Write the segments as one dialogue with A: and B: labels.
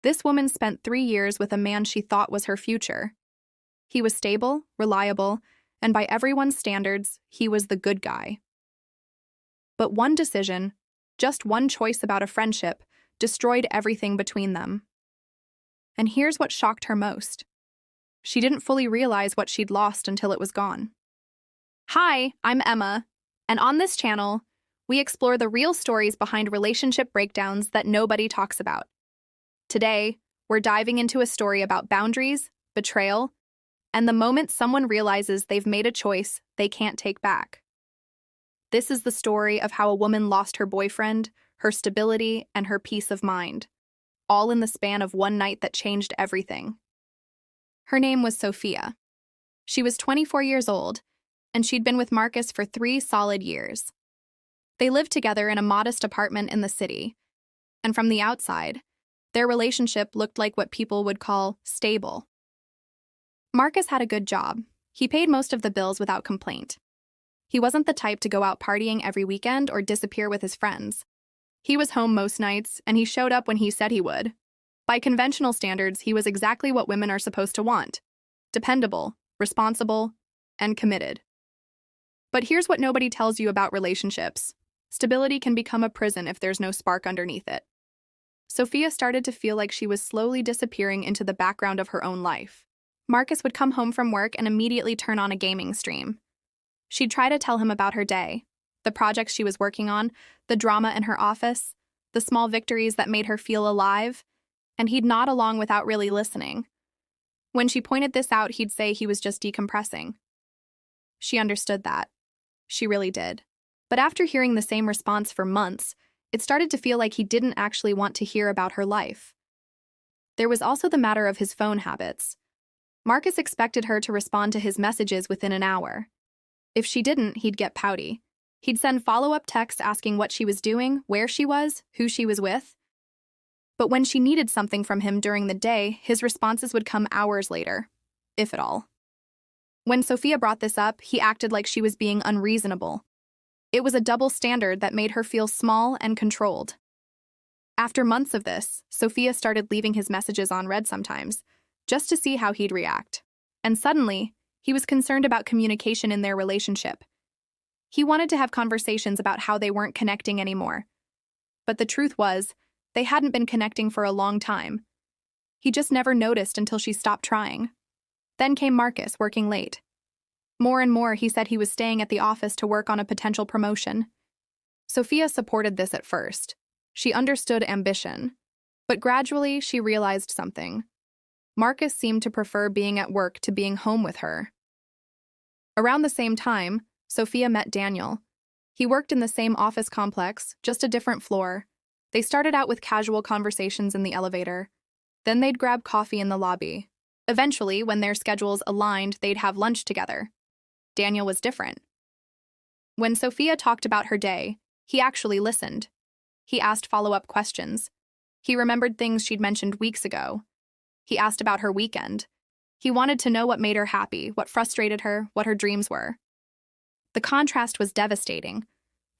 A: This woman spent 3 years with a man she thought was her future. He was stable, reliable, and by everyone's standards, he was the good guy. But one decision, just one choice about a friendship, destroyed everything between them. And here's what shocked her most. She didn't fully realize what she'd lost until it was gone. Hi, I'm Emma, and on this channel, we explore the real stories behind relationship breakdowns that nobody talks about. Today, we're diving into a story about boundaries, betrayal, and the moment someone realizes they've made a choice they can't take back. This is the story of how a woman lost her boyfriend, her stability, and her peace of mind, all in the span of one night that changed everything. Her name was Sophia. She was 24 years old, and she'd been with Marcus for 3 solid years. They lived together in a modest apartment in the city, and from the outside, their relationship looked like what people would call stable. Marcus had a good job. He paid most of the bills without complaint. He wasn't the type to go out partying every weekend or disappear with his friends. He was home most nights, and he showed up when he said he would. By conventional standards, he was exactly what women are supposed to want: dependable, responsible, and committed. But here's what nobody tells you about relationships. Stability can become a prison if there's no spark underneath it. Sophia started to feel like she was slowly disappearing into the background of her own life. Marcus would come home from work and immediately turn on a gaming stream. She'd try to tell him about her day, the projects she was working on, the drama in her office, the small victories that made her feel alive, and he'd nod along without really listening. When she pointed this out, he'd say he was just decompressing. She understood that. She really did. But after hearing the same response for months, it started to feel like he didn't actually want to hear about her life. There was also the matter of his phone habits. Marcus expected her to respond to his messages within an hour. If she didn't, he'd get pouty. He'd send follow-up texts asking what she was doing, where she was, who she was with. But when she needed something from him during the day, his responses would come hours later, if at all. When Sophia brought this up, he acted like she was being unreasonable. It was a double standard that made her feel small and controlled. After months of this, Sophia started leaving his messages on read sometimes, just to see how he'd react. And suddenly, he was concerned about communication in their relationship. He wanted to have conversations about how they weren't connecting anymore. But the truth was, they hadn't been connecting for a long time. He just never noticed until she stopped trying. Then came Marcus, working late. More and more, he said he was staying at the office to work on a potential promotion. Sophia supported this at first. She understood ambition. But gradually, she realized something. Marcus seemed to prefer being at work to being home with her. Around the same time, Sophia met Daniel. He worked in the same office complex, just a different floor. They started out with casual conversations in the elevator. Then they'd grab coffee in the lobby. Eventually, when their schedules aligned, they'd have lunch together. Daniel was different. When Sophia talked about her day, he actually listened. He asked follow-up questions. He remembered things she'd mentioned weeks ago. He asked about her weekend. He wanted to know what made her happy, what frustrated her, what her dreams were. The contrast was devastating.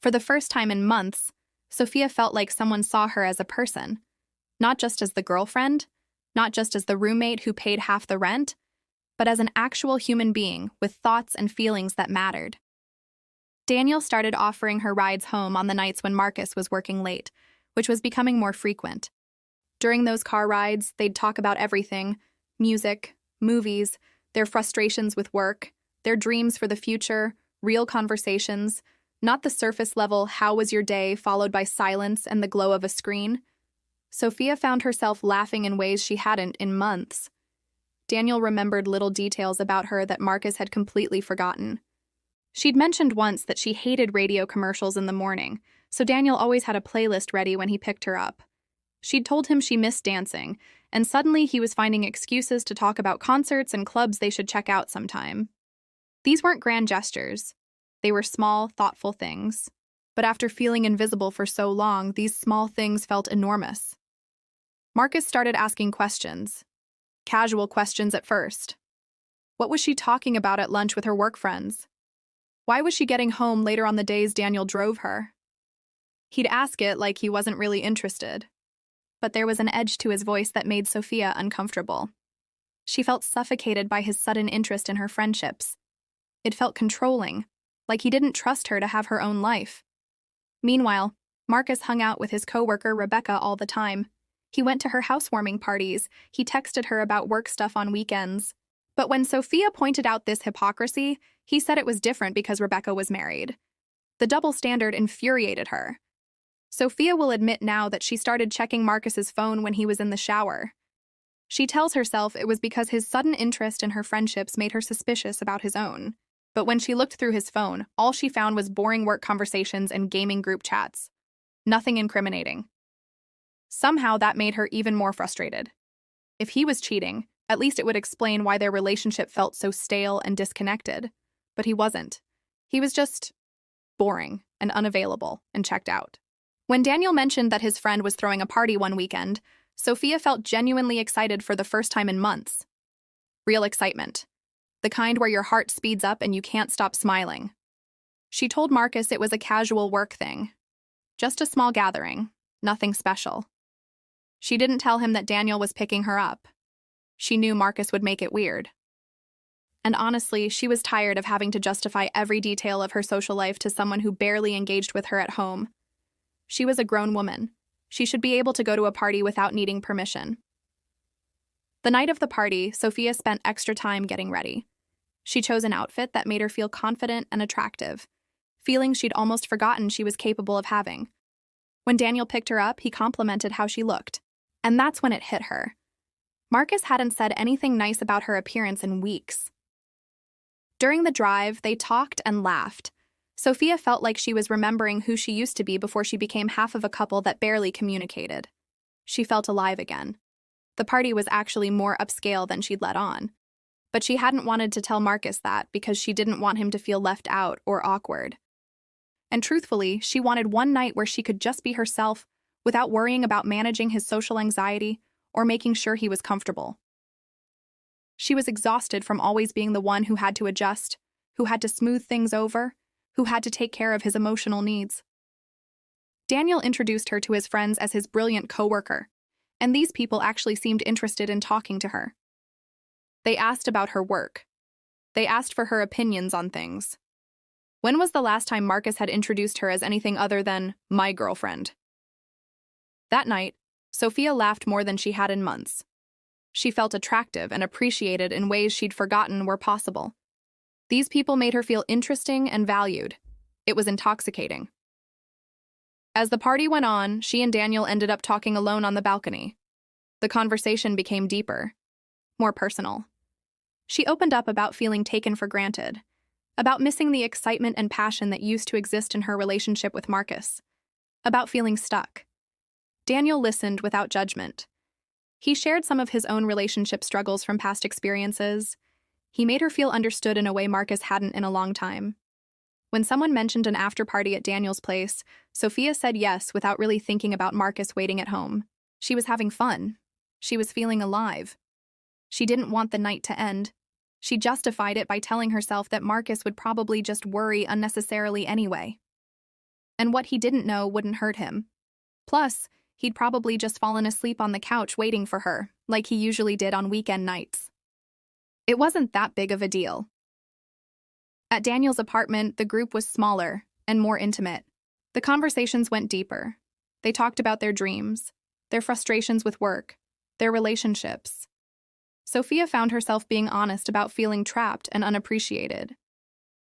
A: For the first time in months, Sophia felt like someone saw her as a person, not just as the girlfriend, not just as the roommate who paid half the rent, but as an actual human being with thoughts and feelings that mattered. Daniel started offering her rides home on the nights when Marcus was working late, which was becoming more frequent. During those car rides, they'd talk about everything: music, movies, their frustrations with work, their dreams for the future, real conversations, not the surface-level "how was your day" followed by silence and the glow of a screen. Sophia found herself laughing in ways she hadn't in months. Daniel remembered little details about her that Marcus had completely forgotten. She'd mentioned once that she hated radio commercials in the morning, so Daniel always had a playlist ready when he picked her up. She'd told him she missed dancing, and suddenly he was finding excuses to talk about concerts and clubs they should check out sometime. These weren't grand gestures. They were small, thoughtful things. But after feeling invisible for so long, these small things felt enormous. Marcus started asking questions. Casual questions at first. What was she talking about at lunch with her work friends? Why was she getting home later on the days Daniel drove her? He'd ask it like he wasn't really interested. but there was an edge to his voice that made Sophia uncomfortable. She felt suffocated by his sudden interest in her friendships. It felt controlling, like he didn't trust her to have her own life. Meanwhile, Marcus hung out with his coworker Rebecca all the time. He went to her housewarming parties, he texted her about work stuff on weekends. But when Sophia pointed out this hypocrisy, he said it was different because Rebecca was married. The double standard infuriated her. Sophia will admit now that she started checking Marcus's phone when he was in the shower. She tells herself it was because his sudden interest in her friendships made her suspicious about his own. But when she looked through his phone, all she found was boring work conversations and gaming group chats. Nothing incriminating. Somehow that made her even more frustrated. If he was cheating, at least it would explain why their relationship felt so stale and disconnected. But he wasn't. He was just boring and unavailable and checked out. When Daniel mentioned that his friend was throwing a party one weekend, Sophia felt genuinely excited for the first time in months. Real excitement. The kind where your heart speeds up and you can't stop smiling. She told Marcus it was a casual work thing. Just a small gathering, nothing special. She didn't tell him that Daniel was picking her up. She knew Marcus would make it weird. And honestly, she was tired of having to justify every detail of her social life to someone who barely engaged with her at home. She was a grown woman. She should be able to go to a party without needing permission. The night of the party, Sophia spent extra time getting ready. She chose an outfit that made her feel confident and attractive, feelings she'd almost forgotten she was capable of having. When Daniel picked her up, he complimented how she looked. And that's when it hit her. Marcus hadn't said anything nice about her appearance in weeks. During the drive, they talked and laughed. Sophia felt like she was remembering who she used to be before she became half of a couple that barely communicated. She felt alive again. The party was actually more upscale than she'd let on. But she hadn't wanted to tell Marcus that because she didn't want him to feel left out or awkward. And truthfully, she wanted one night where she could just be herself without worrying about managing his social anxiety or making sure he was comfortable. She was exhausted from always being the one who had to adjust, who had to smooth things over, who had to take care of his emotional needs. Daniel introduced her to his friends as his brilliant coworker, and these people actually seemed interested in talking to her. They asked about her work. They asked for her opinions on things. When was the last time Marcus had introduced her as anything other than my girlfriend? That night, Sophia laughed more than she had in months. She felt attractive and appreciated in ways she'd forgotten were possible. These people made her feel interesting and valued. It was intoxicating. As the party went on, she and Daniel ended up talking alone on the balcony. The conversation became deeper, more personal. She opened up about feeling taken for granted, about missing the excitement and passion that used to exist in her relationship with Marcus, about feeling stuck. Daniel listened without judgment. He shared some of his own relationship struggles from past experiences. He made her feel understood in a way Marcus hadn't in a long time. When someone mentioned an after-party at Daniel's place, Sophia said yes without really thinking about Marcus waiting at home. She was having fun. She was feeling alive. She didn't want the night to end. She justified it by telling herself that Marcus would probably just worry unnecessarily anyway. And what he didn't know wouldn't hurt him. Plus, he'd probably just fallen asleep on the couch waiting for her, like he usually did on weekend nights. It wasn't that big of a deal. At Daniel's apartment, the group was smaller and more intimate. The conversations went deeper. They talked about their dreams, their frustrations with work, their relationships. Sophia found herself being honest about feeling trapped and unappreciated,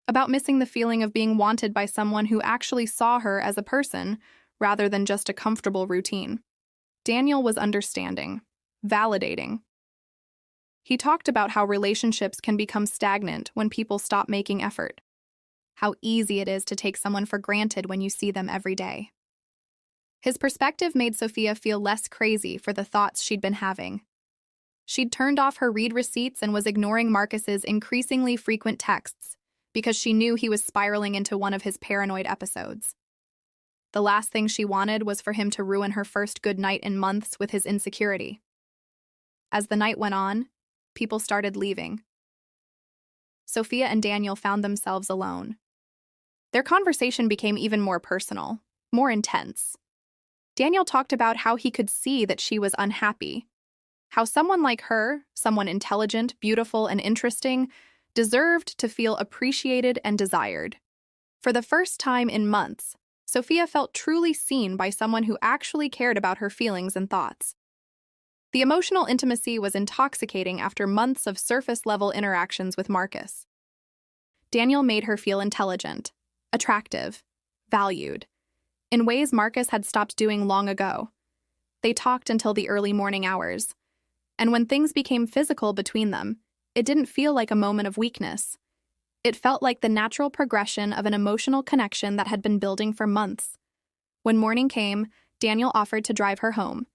A: about missing the feeling of being wanted by someone who actually saw her as a person rather than just a comfortable routine. Daniel was understanding, validating. He talked about how relationships can become stagnant when people stop making effort, how easy it is to take someone for granted when you see them every day. His perspective made Sophia feel less crazy for the thoughts she'd been having. She'd turned off her read receipts and was ignoring Marcus's increasingly frequent texts because she knew he was spiraling into one of his paranoid episodes. The last thing she wanted was for him to ruin her first good night in months with his insecurity. As the night went on, people started leaving. Sophia and Daniel found themselves alone. Their conversation became even more personal, more intense. Daniel talked about how he could see that she was unhappy, how someone like her, someone intelligent, beautiful, and interesting, deserved to feel appreciated and desired. For the first time in months, Sophia felt truly seen by someone who actually cared about her feelings and thoughts. The emotional intimacy was intoxicating after months of surface-level interactions with Marcus. Daniel made her feel intelligent, attractive, valued, in ways Marcus had stopped doing long ago. They talked until the early morning hours, and when things became physical between them, it didn't feel like a moment of weakness. It felt like the natural progression of an emotional connection that had been building for months. When morning came, Daniel offered to drive her home.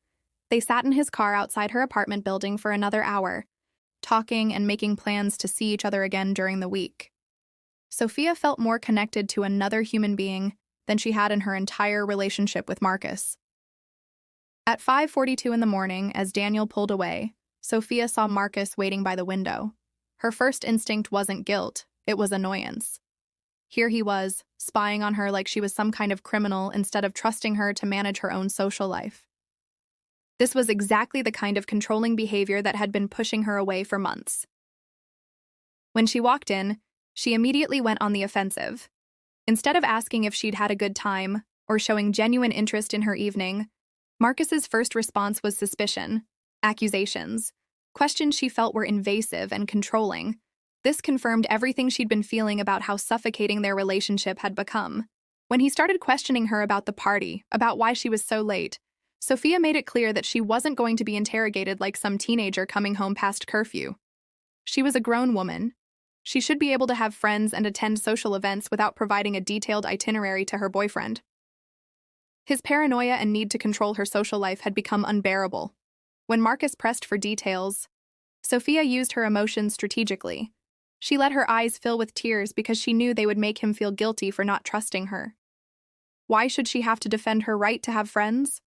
A: They sat in his car outside her apartment building for another hour, talking and making plans to see each other again during the week. Sophia felt more connected to another human being than she had in her entire relationship with Marcus. At 5:42 in the morning, as Daniel pulled away, Sophia saw Marcus waiting by the window. Her first instinct wasn't guilt, it was annoyance. Here he was, spying on her like she was some kind of criminal instead of trusting her to manage her own social life. This was exactly the kind of controlling behavior that had been pushing her away for months. When she walked in, she immediately went on the offensive. Instead of asking if she'd had a good time or showing genuine interest in her evening, Marcus's first response was suspicion, accusations, questions she felt were invasive and controlling. This confirmed everything she'd been feeling about how suffocating their relationship had become. When he started questioning her about the party, about why she was so late, Sophia made it clear that she wasn't going to be interrogated like some teenager coming home past curfew. She was a grown woman. She should be able to have friends and attend social events without providing a detailed itinerary to her boyfriend. His paranoia and need to control her social life had become unbearable. When Marcus pressed for details, Sophia used her emotions strategically. She let her eyes fill with tears because she knew they would make him feel guilty for not trusting her. Why should she have to defend her right to have friends?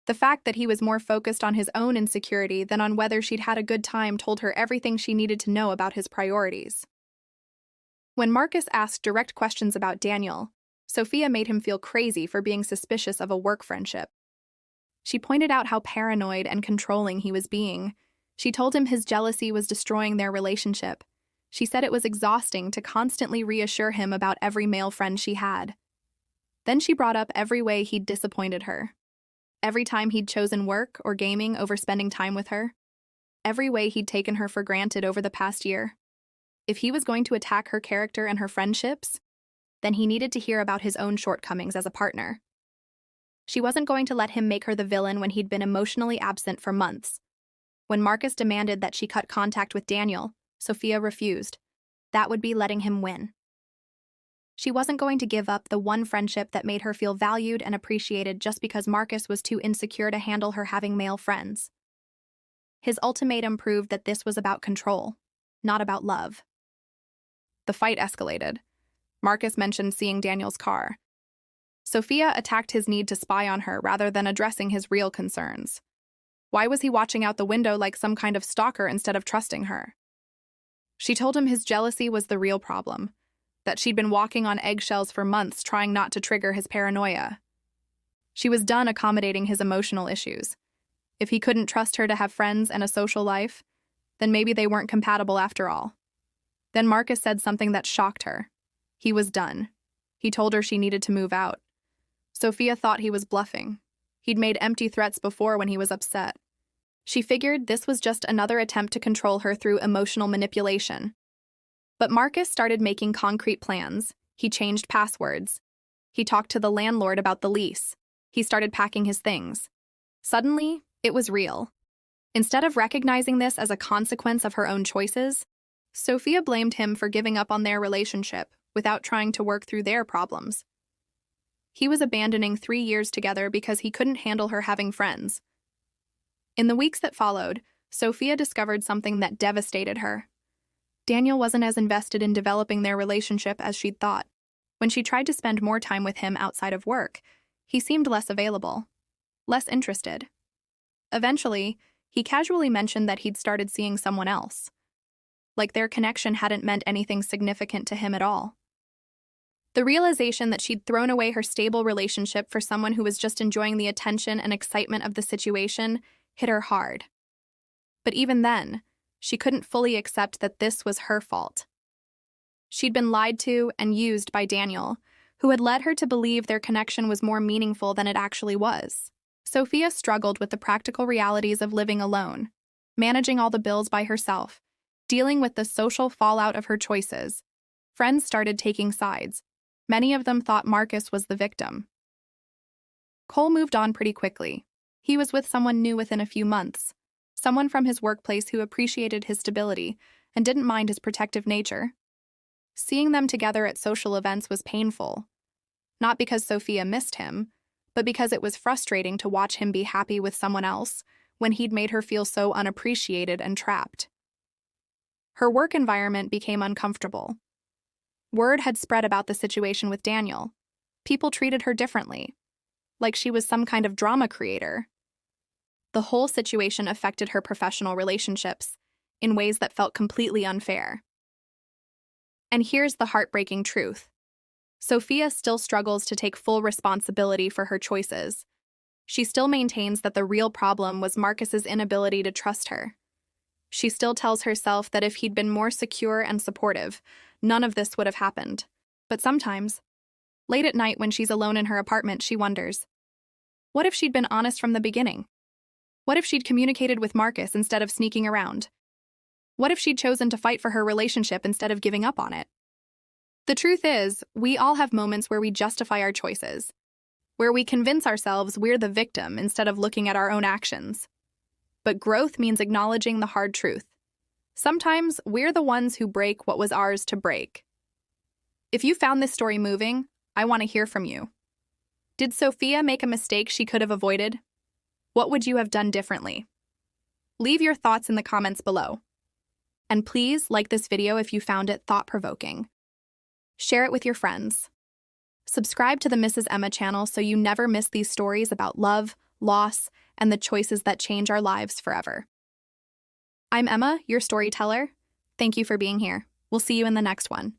A: The fact that he was more focused on his own insecurity than on whether she'd had a good time told her everything she needed to know about his priorities. When Marcus asked direct questions about Daniel, Sophia made him feel crazy for being suspicious of a work friendship. She pointed out how paranoid and controlling he was being. She told him his jealousy was destroying their relationship. She said it was exhausting to constantly reassure him about every male friend she had. Then she brought up every way he'd disappointed her. Every time he'd chosen work or gaming over spending time with her. Every way he'd taken her for granted over the past year. If he was going to attack her character and her friendships, then he needed to hear about his own shortcomings as a partner. She wasn't going to let him make her the villain when he'd been emotionally absent for months. When Marcus demanded that she cut contact with Daniel, Sophia refused. That would be letting him win. She wasn't going to give up the one friendship that made her feel valued and appreciated just because Marcus was too insecure to handle her having male friends. His ultimatum proved that this was about control, not about love. The fight escalated. Marcus mentioned seeing Daniel's car. Sophia attacked his need to spy on her rather than addressing his real concerns. Why was he watching out the window like some kind of stalker instead of trusting her? She told him his jealousy was the real problem, that she'd been walking on eggshells for months trying not to trigger his paranoia. She was done accommodating his emotional issues. If he couldn't trust her to have friends and a social life, then maybe they weren't compatible after all. Then Marcus said something that shocked her. He was done. He told her she needed to move out. Sophia thought he was bluffing. He'd made empty threats before when he was upset. She figured this was just another attempt to control her through emotional manipulation. But Marcus started making concrete plans. He changed passwords. He talked to the landlord about the lease. He started packing his things. Suddenly, it was real. Instead of recognizing this as a consequence of her own choices, Sophia blamed him for giving up on their relationship without trying to work through their problems. He was abandoning 3 years together because he couldn't handle her having friends. In the weeks that followed, Sophia discovered something that devastated her. Daniel wasn't as invested in developing their relationship as she'd thought. When she tried to spend more time with him outside of work, he seemed less available, less interested. Eventually, he casually mentioned that he'd started seeing someone else. Like their connection hadn't meant anything significant to him at all. The realization that she'd thrown away her stable relationship for someone who was just enjoying the attention and excitement of the situation hit her hard. But even then, she couldn't fully accept that this was her fault. She'd been lied to and used by Daniel, who had led her to believe their connection was more meaningful than it actually was. Sophia struggled with the practical realities of living alone, managing all the bills by herself, dealing with the social fallout of her choices. Friends started taking sides. Many of them thought Marcus was the victim. Cole moved on pretty quickly. He was with someone new within a few months, someone from his workplace who appreciated his stability and didn't mind his protective nature. Seeing them together at social events was painful, not because Sophia missed him, but because it was frustrating to watch him be happy with someone else when he'd made her feel so unappreciated and trapped. Her work environment became uncomfortable. Word had spread about the situation with Daniel. People treated her differently, like she was some kind of drama creator. The whole situation affected her professional relationships in ways that felt completely unfair. And here's the heartbreaking truth. Sophia still struggles to take full responsibility for her choices. She still maintains that the real problem was Marcus's inability to trust her. She still tells herself that if he'd been more secure and supportive, none of this would have happened. But sometimes, late at night when she's alone in her apartment, she wonders, what if she'd been honest from the beginning? What if she'd communicated with Marcus instead of sneaking around? What if she'd chosen to fight for her relationship instead of giving up on it? The truth is, we all have moments where we justify our choices, where we convince ourselves we're the victim instead of looking at our own actions. But growth means acknowledging the hard truth. Sometimes we're the ones who break what was ours to break. If you found this story moving, I want to hear from you. Did Sophia make a mistake she could have avoided? What would you have done differently? Leave your thoughts in the comments below. And please like this video if you found it thought-provoking. Share it with your friends. Subscribe to the Mrs. Emma channel so you never miss these stories about love, loss, and the choices that change our lives forever. I'm Emma, your storyteller. Thank you for being here. We'll see you in the next one.